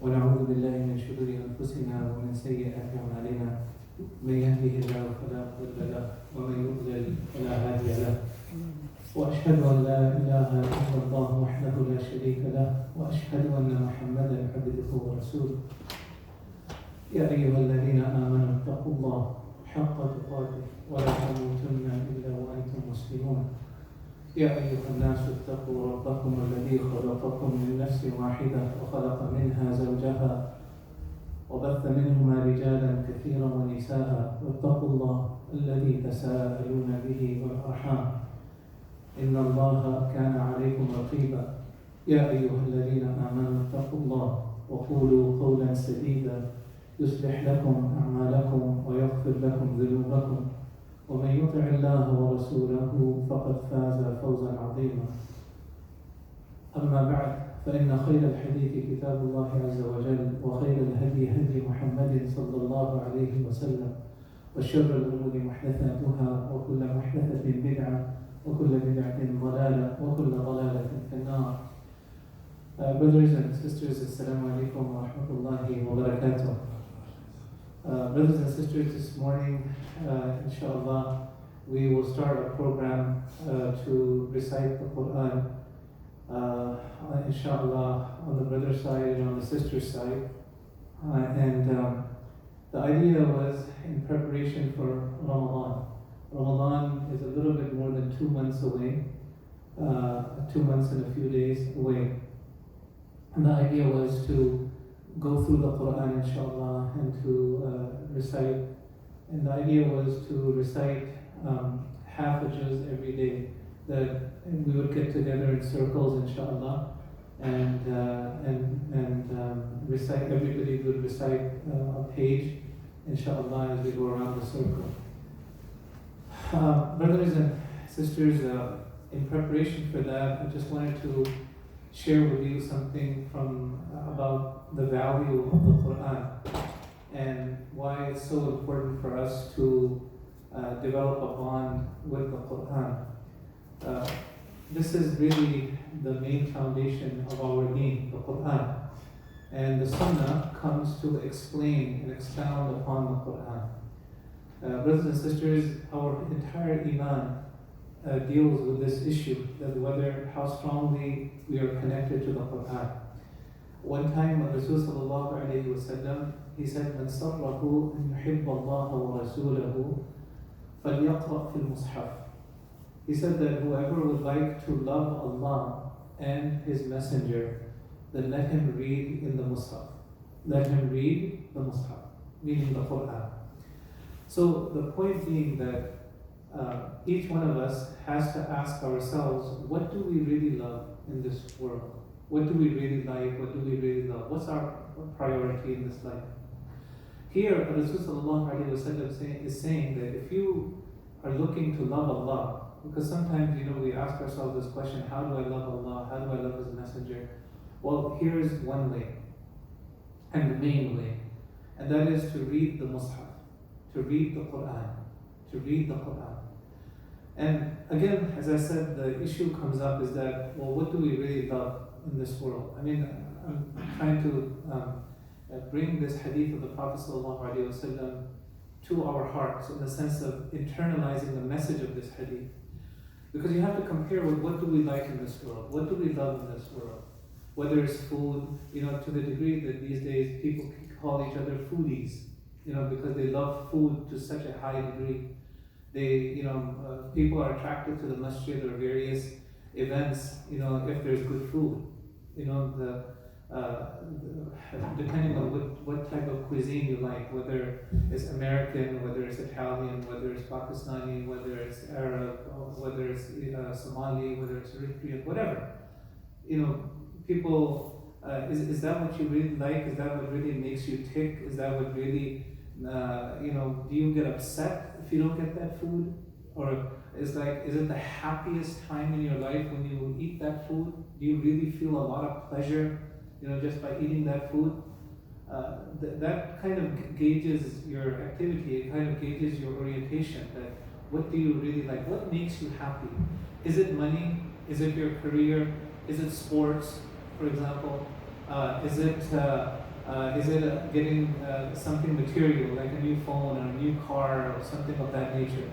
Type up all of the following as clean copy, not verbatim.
ونعوذ بالله من شرور أنفسنا ومن سيئات أعمالنا من يهده الله فلا مضل له ومن يضلل فلا هادي له وأشهد أن لا إله إلا الله وحده لا شريك له وأشهد أن محمدا عبده ورسوله يا أيها الذين آمنوا اتقوا الله حق تقاته ولا تموتن إلا وأنتم مسلمون يا أيها الناس اتقوا ربكم الذي خلقكم من نفس واحدة وخلق منها زوجها وبث منهما رجالا كثيرا ونساء واتقوا الله الذي تساءلون به والأرحام إن الله كان عليكم رقيبا يا أيها الذين آمنوا اتقوا الله وقولوا قولا سديدا يصلح لكم أعمالكم ويغفر لكم ذنوبكم ومن يطع الله ورسوله فقد فاز فوزا عظيما أما بعد فإن خير الحديث كتاب الله عز وجل وخير الهدي هدي محمد صلى الله عليه وسلم وشر الأمور محدثاتها وكل محدثة بدعة وكل بدعة ضلالة وكل ضلالة في النار. Brothers and sisters, Assalamu alaikum wa rahmatullahi wa barakatuh. Brothers and sisters, this morning, inshallah, we will start a program to recite the Quran, inshallah, on the brother's side and on the sister's side. The idea was in preparation for Ramadan. Ramadan is a little bit more than 2 months away, 2 months and a few days away. And the idea was to go through the Quran, inshallah, and to recite. And the idea was to recite half a juz every day. And we would get together in circles, inshallah, and recite. Everybody would recite a page, inshallah, as we go around the circle. Brothers and sisters, in preparation for that, I just wanted to share with you something about the value of the Quran and why it's so important for us to develop a bond with the Quran. This is really the main foundation of our deen, the Quran. And the Sunnah comes to explain and expound upon the Quran. Brothers and sisters, our entire Iman deals with this issue, that how strongly we are connected to the Quran. One time when Rasul sallallahu alayhi wa sallam, he said, "Man sarrahu an yuhibba Allah wa rasulahu falyaqra fil mushaf." He said that whoever would like to love Allah and His Messenger, then let him read in the mushaf. Let him read the mushaf, meaning the Quran. So the point being that each one of us has to ask ourselves, what do we really love in this world? What do we really like? What do we really love? What's our priority in this life? Here, Rasulullah is saying that if you are looking to love Allah, because sometimes we ask ourselves this question, how do I love Allah? How do I love His Messenger? Well, here's one way, and the main way, and that is to read the Mus'haf, to read the Quran, to read the Quran. And again, as I said, the issue comes up is that, well, what do we really love in this world? I mean, I'm trying to bring this hadith of the Prophet ﷺ to our hearts in the sense of internalizing the message of this hadith. Because you have to compare with what do we like in this world? What do we love in this world? Whether it's food, to the degree that these days people call each other foodies, because they love food to such a high degree. People are attracted to the masjid or various events, if there's good food. Depending on what type of cuisine you like, whether it's American, whether it's Italian, whether it's Pakistani, whether it's Arab, whether it's Somali, whether it's Eritrean, whatever. People, is that what you really like? Is that what really makes you tick? Is that what really, do you get upset if you don't get that food? Or is it the happiest time in your life when you eat that food? Do you really feel a lot of pleasure, just by eating that food? That kind of gauges your activity, it kind of gauges your orientation, that what do you really like? What makes you happy? Is it money? Is it your career? Is it sports, for example? Is it Is it getting something material like a new phone or a new car or something of that nature?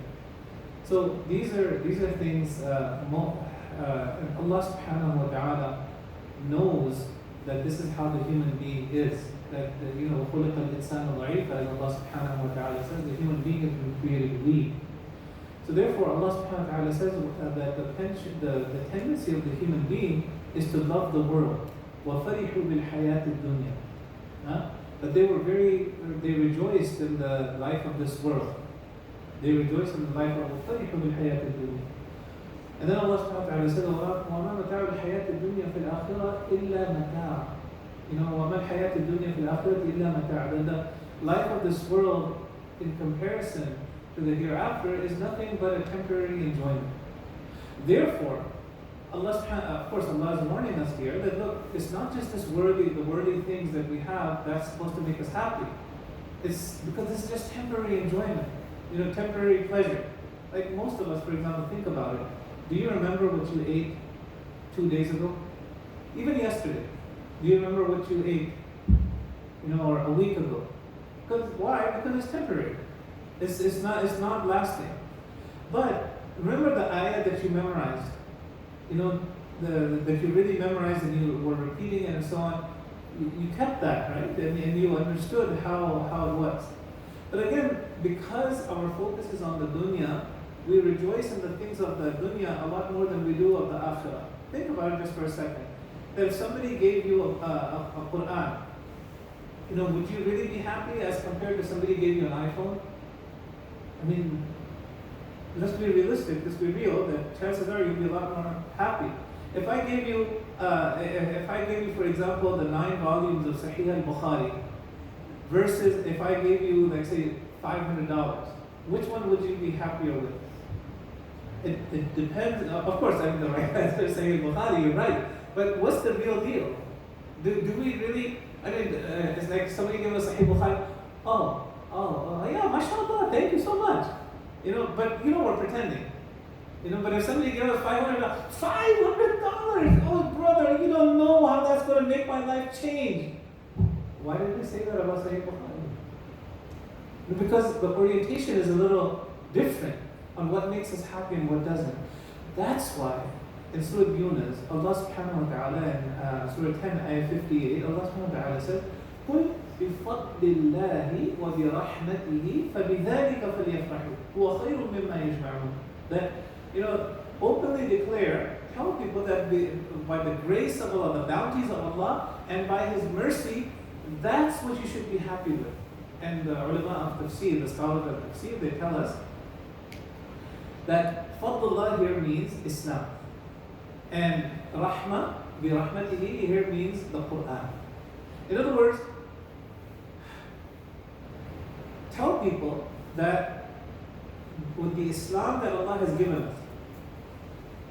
So these are things. Allah Subhanahu wa Taala knows that this is how the human being is. That خُلِقَ الْإِنسَانُ ضَعِيفًا, as Allah Subhanahu wa Taala says, the human being has been created weak. So therefore, Allah Subhanahu wa Taala says that the tendency of the human being is to love the world. وَفَرِحُوا بِالْحَيَاةِ الدُّنْيا. But they rejoiced in the life of this world. They rejoiced in the life of وَفَرِحُوا بِالْحَيَاةِ الدُّنْيا. And then Allah Subhanahu wa Taala says, وَمَا مَتَاعُ الْحَيَاةِ الدُّنْيا فِي الْآخِرَةِ إِلَّا مَتَاعٌ. وَمَا الْحَيَاةِ الدُّنْيا فِي الْآخِرَةِ إِلَّا مَتَاعٌ. And the life of this world, in comparison to the hereafter, is nothing but a temporary enjoyment. Therefore, of course, Allah is warning us here that look, it's not just the worldly things that we have that's supposed to make us happy. It's because it's just temporary enjoyment, temporary pleasure. Like most of us, for example, think about it. Do you remember what you ate 2 days ago? Even yesterday. Do you remember what you ate, or a week ago? Because why? Because it's temporary. It's not lasting. But remember the ayah that you memorized. That you really memorized and you were repeating it and so on. You kept that, right? And you understood how it was. But again, because our focus is on the dunya, we rejoice in the things of the dunya a lot more than we do of the akhirah. Think about it just for a second. That if somebody gave you a Quran, would you really be happy as compared to somebody gave you an iPhone? I mean, let's be realistic, let's be real, that chances are you'll be a lot more happy. If I gave you, for example, the 9 volumes of Sahih al-Bukhari, versus if I gave you, like say, $500, which one would you be happier with? It depends. Of course, I mean, the right answer is Sahih al-Bukhari, you're right. But what's the real deal? Do we really, it's like somebody gave us Sahih Bukhari, yeah, mashallah, thank you so much. But we're pretending. But if somebody gave us $500, oh brother, you don't know how that's going to make my life change. Why did they say that about Sahih Bukhari? Because the orientation is a little different on what makes us happy and what doesn't. That's why in Surah Yunus, Allah Subhanahu wa Taala in Surah 10, Ayah 58, Allah Subhanahu wa Taala says, قُلْ بِفَضْلِ اللَّهِ وَبِرَحْمَتِهِ فَبِذَلِكَ فَلْيَفْرَحُوا هُوَ خَيْرٌ مِّمَّا يَجْمَعُونَ. That, openly declare, tell people that by the grace of Allah, the bounties of Allah, and by His mercy, that's what you should be happy with. And the ulama of tafsir, the scholars of tafsir, they tell us that Fadlullah here means Islam. And Rahmah, bi rahmatihi here means the Quran. In other words, tell people that with the Islam that Allah has given us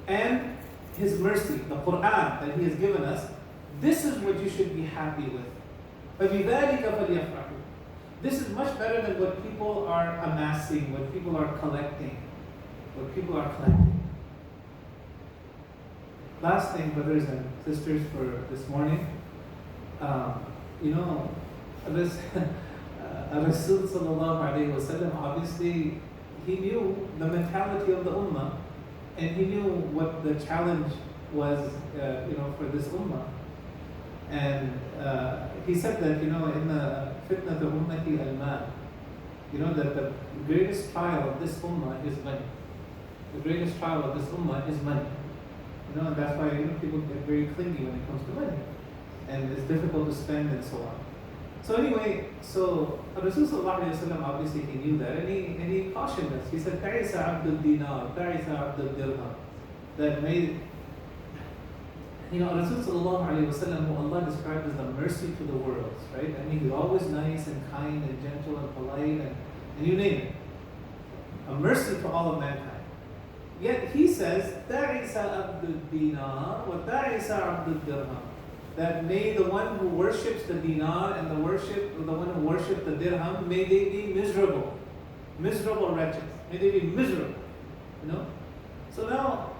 and His mercy, the Quran that He has given us, this is what you should be happy with. فَبِذَلِكَ فَلْيَفْرَحُوا. This is much better than what people are amassing, what people are collecting. Last thing, brothers and sisters, for this morning, Rasul sallallahu alayhi wa sallam, obviously, he knew the mentality of the ummah, and he knew what the challenge was, for this ummah. And he said that, in the fitnat ummati al-mal, that the greatest trial of this ummah is money. The greatest trial of this ummah is money. And that's why people get very clingy when it comes to money. And it's difficult to spend and so on. So anyway, Rasul sallallahu alayhi wa sallam, obviously he knew that, and he cautioned us. He said, "Ta'isa abdul dinar, ta'isa abdul dirham." That made, Rasul sallallahu alayhi wa sallam, who Allah described as the mercy to the world, right? I mean, he's always nice and kind and gentle and polite and you name it. A mercy to all of mankind. Yet he says, "Ta'isa abdul dinar, wa ta'isa abdul dirham." That may the one who worships the dinar and the one who worships the dirham, may they be miserable wretches. May they be miserable. So now,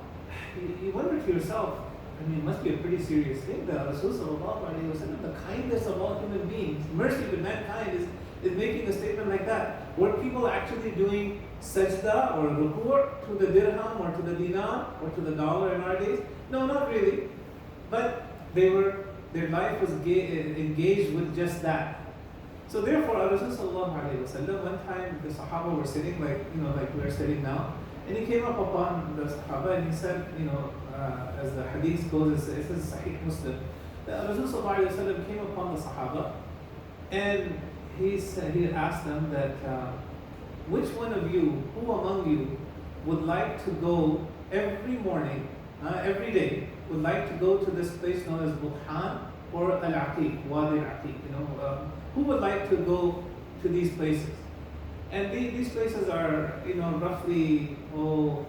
you wonder to yourself, it must be a pretty serious thing that Rasul sallallahu alayhi wa sallam, the kindest of all human beings, beings, mercy with mankind is making a statement like that. Were people actually doing sajda or ruku' to the dirham or to the dinar or to the dollar in our days? No, not really. But their life was engaged with just that. So therefore, Rasul sallallahu alaihi wasallam, one time the Sahaba were sitting like we're sitting now, and he came up upon the Sahaba and he said, as the hadith goes, it says Sahih Muslim, that Rasul sallallahu alaihi wasallam came upon the Sahaba, and he asked them that, which one of you, who among you, would like to go every morning, every day, would like to go to this place known as Buthan or Al-Aqiq, Wadi Al-Aqiq, who would like to go to these places? And these places are, roughly, 11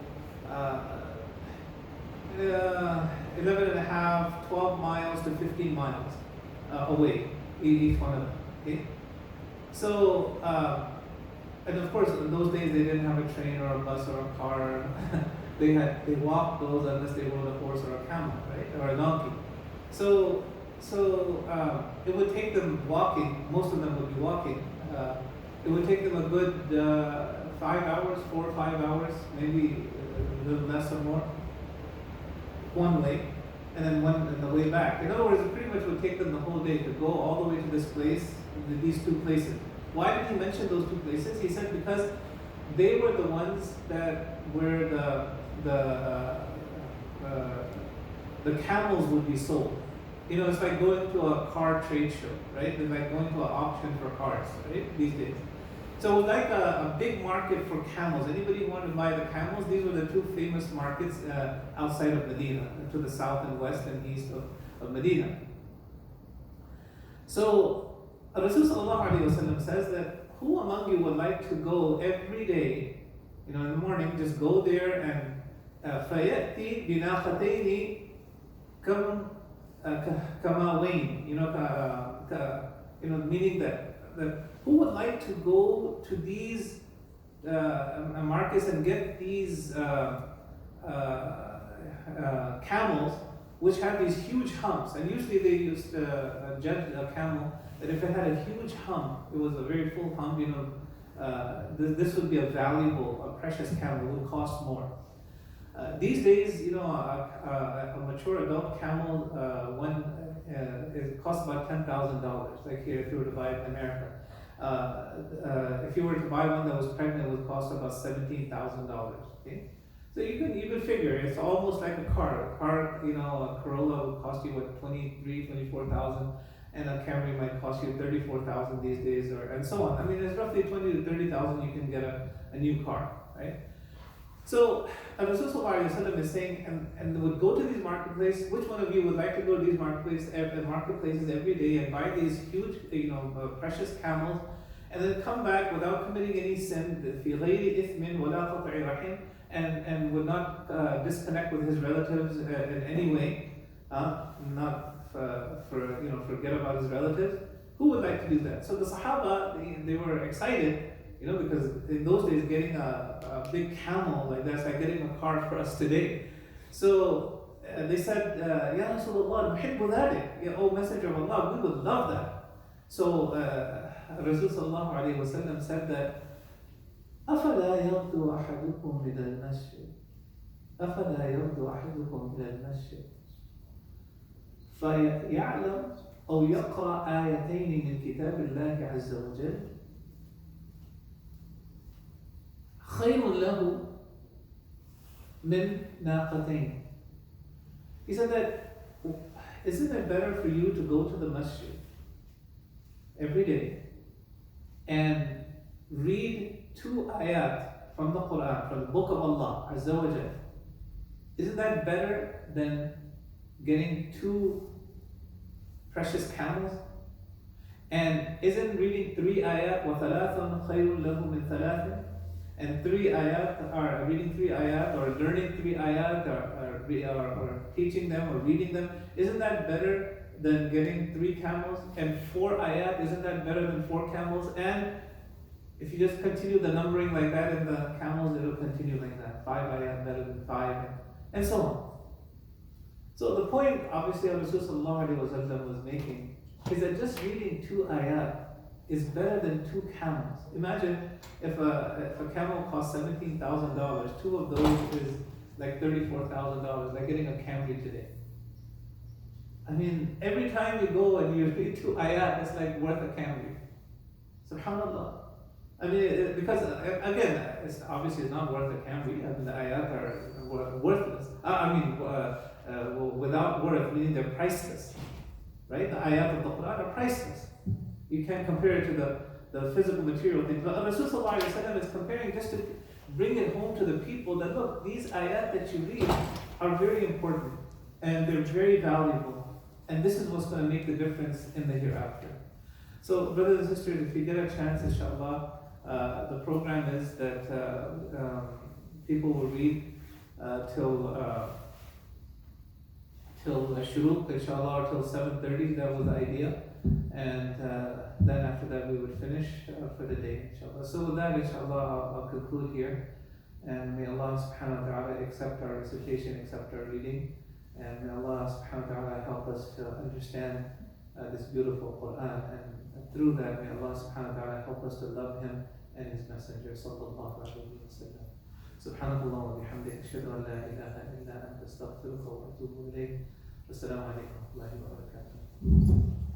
and a half, 12 miles to 15 miles away, each one of them, okay? So, and of course, in those days they didn't have a train or a bus or a car. They walked those unless they rode a horse or a camel, right, or a donkey. So it would take them walking. Most of them would be walking. It would take them a good 5 hours, 4 or 5 hours, maybe a little less or more, one way, and then one on the way back. In other words, it pretty much would take them the whole day to go all the way to this place, these two places. Why did he mention those two places? He said because they were the ones that where the camels would be sold. It's like going to a car trade show, right? It's like going to an auction for cars, right? These days. So it was like a big market for camels. Anybody who wanted to buy the camels, these were the two famous markets outside of Medina, to the south and west and east of Medina. So Rasul sallallahu alaihi wasallam says that who among you would like to go every day, in the morning, just go there and فَيَأْتِي بِنَاقَتَيْنِ كَمَاوَيْنِ, meaning that who would like to go to these markets and get these camels which have these huge humps, and usually they used to judge a camel that if it had a huge hump, it was a very full hump, this would be a valuable, a precious camel, it would cost more. These days, a mature adult camel, it costs about $10,000. Like here, if you were to buy it in America, if you were to buy one that was pregnant, it would cost about $17,000. Okay, so you can figure it's almost like a car. A Corolla would cost you what, 24,000, and a Camry might cost you 34,000 these days, and so on. I mean, it's roughly 20 to 30,000. You can get a new car, right? So Rasul sallallahu alaihi wasallam is saying, and would go to these marketplaces. Which one of you would like to go to these marketplaces every day and buy these huge, precious camels, and then come back without committing any sin, في غير إثم ولا قطع رحم, and would not disconnect with his relatives in any way, not forget about his relatives? Who would like to do that? So the Sahaba, they were excited. Because in those days, getting a big camel like that's like getting a car for us today. So they said, Ya Rasulullah, nuhibbu dhalik. Ya, O Messenger of Allah, we would love that. So Rasul sallallahu alayhi wa sallam said that, أَفَلَا يَغْدُو أَحَدُكُمْ إِلَى الْمَسْجِدِ أَفَلَا يَغْدُو أَحَدُكُمْ إِلَى الْمَسْجِدِ فَيَعْلَمْ أو يقرأ آيتين من كتاب الله عز وجل خير له من ناقتين. He said that, isn't it better for you to go to the masjid every day and read 2 ayat from the Quran, from the book of Allah Azza wa Jal? Isn't that better than getting 2 precious camels? And isn't reading 3 ayat وَثَلَاثٌ خَيْرٌ لَهُ مِنْ ثَلَاثٍ? And 3 ayat, or reading 3 ayat, or learning 3 ayat, or teaching them, or reading them, isn't that better than getting 3 camels? And 4 ayat, isn't that better than 4 camels? And if you just continue the numbering like that in the camels, it'll continue like that. 5 ayat better than 5, and so on. So the point, obviously, Rasul sallallahu alaihi wasallam was making is that just reading 2 ayat is better than 2 camels. Imagine if a camel costs $17,000, 2 of those is like $34,000, like getting a Camry today. I mean, every time you go and you read 2 ayat, it's like worth a Camry. Subhanallah. I mean, because again, it's obviously it's not worth a Camry. I mean, the ayat are worthless. Without worth, meaning they're priceless, right? The ayat of the Quran are priceless. You can't compare it to the physical material things. But Rasulullah is comparing just to bring it home to the people that look, these ayat that you read are very important and they're very valuable. And this is what's going to make the difference in the hereafter. So, brothers and sisters, if you get a chance, inshallah, the program is that people will read till Shuruq, inshallah, or till 7:30. That was the idea. And then after that we would finish for the day, inshallah. So with that, inshallah, I'll conclude here. And may Allah subhanahu wa ta'ala accept our recitation, accept our reading. And may Allah subhanahu wa ta'ala help us to understand this beautiful Quran. And through that, may Allah subhanahu wa ta'ala help us to love Him and His Messenger, sallallahu alayhi wa sallam. سبحانك اللهم وبحمدك أشهد أن لا إله إلا أنت أستغفرك وأتوب إليك. والسلام عليكم ورحمة الله وبركاته.